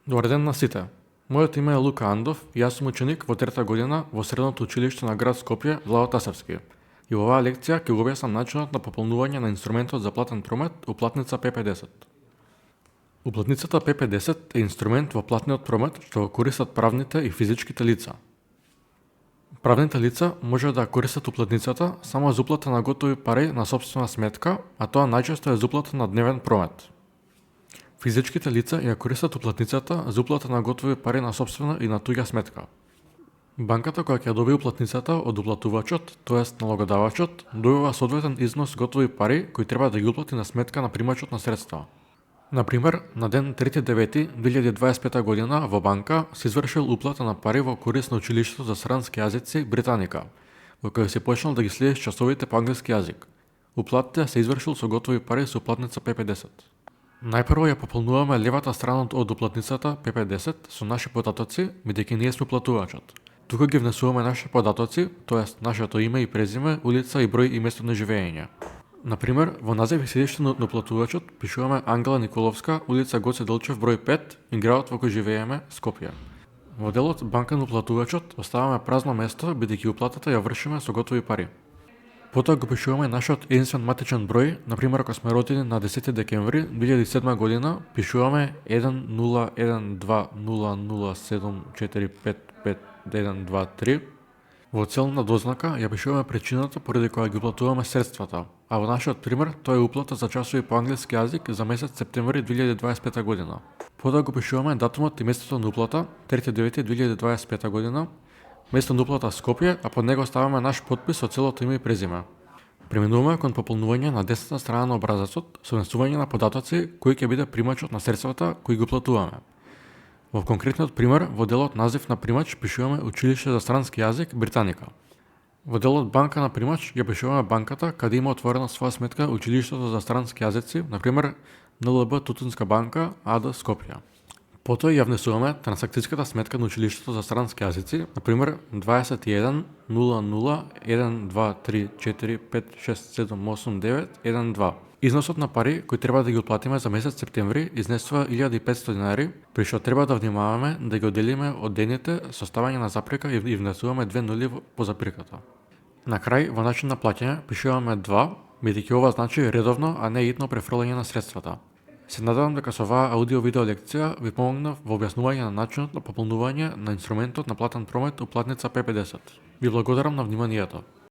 Добар ден на сите. Моето име е Лука Андов и јас сум ученик во трета година во средното училиште на град Скопје, Владо Тасевски. И во оваа лекција ќе го објаснам начинот на пополнување на инструментот за платен промет, уплатница П50. Уплатницата П50 е инструмент во платниот промет што го користат правните и физичките лица. Правните лица може да користат уплатницата само за уплата на готови пари на сопствена сметка, а тоа најчесто е за уплата на дневен промет. Физичките лица ја користат уплатницата за уплата на готови пари на сопствена и на туѓа сметка. Банката која ќе добие уплатницата од уплатувачот, тоест налогодавачот, добива соодветен износ готови пари кои треба да ги уплати на сметка на примачот на средства. Например, на ден 3.9.2025 година во банка се извршил уплата на пари во корист на училиштето за странски јазици Британика, во кој се почнал да ги следи часовите по англиски јазик. Уплатите се извршил со готови пари со уплатница П50. Најпрво ја пополнуваме левата страна од уплатницата П50 со наши податоци, бидејќи ние сме уплатувачот. Тука ги внесуваме наши податоци, тоест нашето име и презиме, улица и број и место на живење. Например, во назив и седиште на уплатувачот пишуваме Ангела Николовска, улица Гоце Делчев, број 5 и градот во кој живееме, Скопје. Во делот банка на уплатувачот оставаме празно место, бидејќи уплатата ја вршиме со готови пари. Потоа го пишуваме нашиот единствен матичен број, например ако сме родени на 10 декември 2007 година, пишуваме 101207455512 Во целна дознака ја пишуваме причината поради која ги уплатуваме средствата, а во нашиот пример тоа е уплата за часови по англиски јазик за месец септември 2025 година. Потоа го пишуваме датумот и местото на уплата 3.9.2025 година, место на уплата Скопје, а под него ставаме наш подпис со целото име и презиме. Преминуваме кон пополнување на десната страна на образецот со внесување на податоци кој ќе биде примачот на средствата кои го уплатуваме. Во конкретниот пример, во делот назив на примач пишуваме Училиште за странски јазик Британика. Во делот банка на примач ја пишуваме банката каде има отворена своја сметка Училиштето за странски јазици, например НЛБ Тутунска банка АД Скопје. Потоа ја внесуваме трансакцијската сметка на Училиштето за странски јазици, например 21 00 123456789112. Износот на пари кои треба да ги отплатиме за месец септември изнесува 1500 денари, при што треба да внимаваме да ги одделиме од дените со ставање на запрека и внесуваме 2 нули по запреката. На крај, во начин на плаќање пишуваме 2, бидејќи ова значи редовно, а не итно префрлање на средствата. Се надевам дека со оваа аудио-видео лекција ви помогнав во објаснување на начинот на пополнување на инструментот на платен промет уплатница П50. Ви благодарам на вниманието.